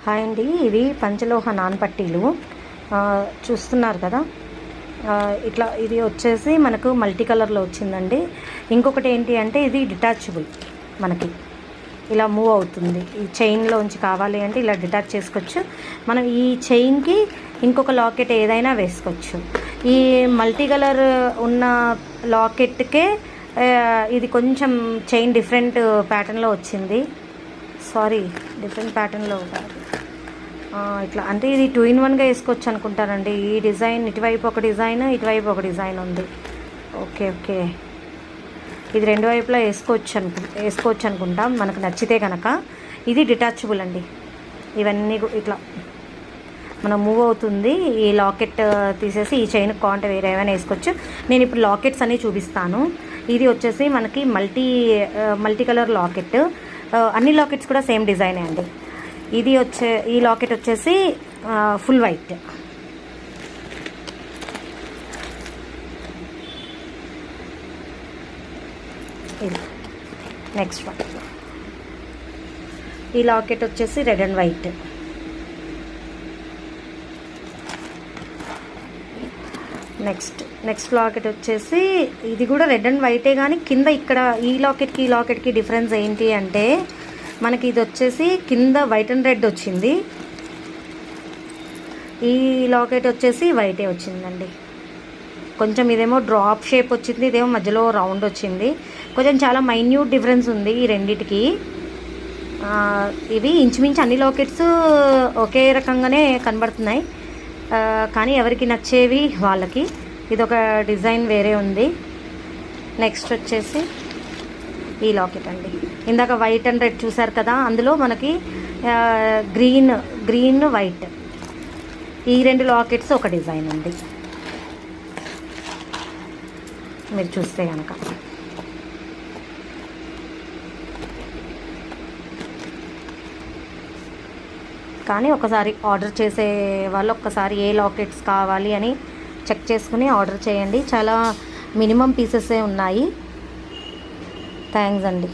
Hi అండి, ఇవి పంచలోహ నాన్పట్టీలు చూస్తున్నారు కదా. ఇట్లా ఇది వచ్చేసి మనకు మల్టీ కలర్లో వచ్చిందండి. ఇంకొకటి ఏంటి అంటే ఇది డిటాచబుల్, మనకి ఇలా మూవ్ అవుతుంది. ఈ చైన్లోంచి కావాలి అంటే ఇలా డిటాచ్ చేసుకోవచ్చు. మనం ఈ చైన్కి ఇంకొక లాకెట్ ఏదైనా వేసుకోవచ్చు. ఈ మల్టీ కలర్ ఉన్న లాకెట్కే ఇది కొంచెం చైన్ డిఫరెంట్ ప్యాటర్న్లో వచ్చింది. డిఫరెంట్ ప్యాటర్న్లో కాదు, ఇట్లా అంటే ఇది 2-in-1గా వేసుకోవచ్చు అనుకుంటానండి. ఈ డిజైన్ ఇటువైపు ఒక డిజైన్, ఇటువైపు ఒక డిజైన్ ఉంది. ఓకే, ఇది రెండు వైపులా వేసుకోవచ్చు అనుకుంటాం మనకు నచ్చితే కనుక. ఇది డిటాచబుల్ అండి. ఇవన్నీ ఇట్లా మనం మూవ్ అవుతుంది. ఈ లాకెట్ తీసేసి ఈ చైన్ కాంటే వేరే ఏమైనా వేసుకోవచ్చు. నేను ఇప్పుడు లాకెట్స్ అన్నీ చూపిస్తాను. ఇది వచ్చేసి మనకి మల్టీ కలర్ లాకెట్. అన్ని లాకెట్స్ కూడా సేమ్ డిజైనే అండి. ఈ లాకెట్ వచ్చేసి ఫుల్ వైట్. ఇది నెక్స్ట్ వన్. ఈ లాకెట్ వచ్చేసి red and white. Next locket వచ్చేసి ఇది కూడా రెడ్ అండ్ వైటే, కానీ కింద ఇక్కడ ఈ లాకెట్కి డిఫరెన్స్ ఏంటి అంటే మనకి ఇది వచ్చేసి కింద వైట్ అండ్ రెడ్ వచ్చింది. ఈ లాకెట్ వచ్చేసి వైటే వచ్చిందండి. కొంచెం ఇదేమో డ్రాప్ షేప్ వచ్చింది, ఇదేమో మధ్యలో రౌండ్ వచ్చింది. కొంచెం చాలా మైన్యూట్ డిఫరెన్స్ ఉంది ఈ రెండిటికి. ఇవి ఇంచుమించు అన్ని లాకెట్స్ ఒకే రకంగానే కనబడుతున్నాయి, కానీ ఎవరికి నచ్చేవి వాళ్ళకి. ఇదొక డిజైన్ వేరే ఉంది. నెక్స్ట్ వచ్చేసి ఈ లాకెట్ అండి. ఇందాక వైట్ అండ్ రెడ్ చూసారు కదా, అందులో మనకి గ్రీన్ వైట్, ఈ రెండు లాకెట్స్ ఒక డిజైన్ ఉంది మీరు చూస్తే కనుక. కానీ ఒకసారి ఆర్డర్ చేసే వాళ్ళు ఒక్కసారి ఏ లాకెట్స్ కావాలి అని చెక్ చేసుకుని ఆర్డర్ చేయండి. చాలా మినిమం పీసెసే ఉన్నాయి. థ్యాంక్స్ అండి.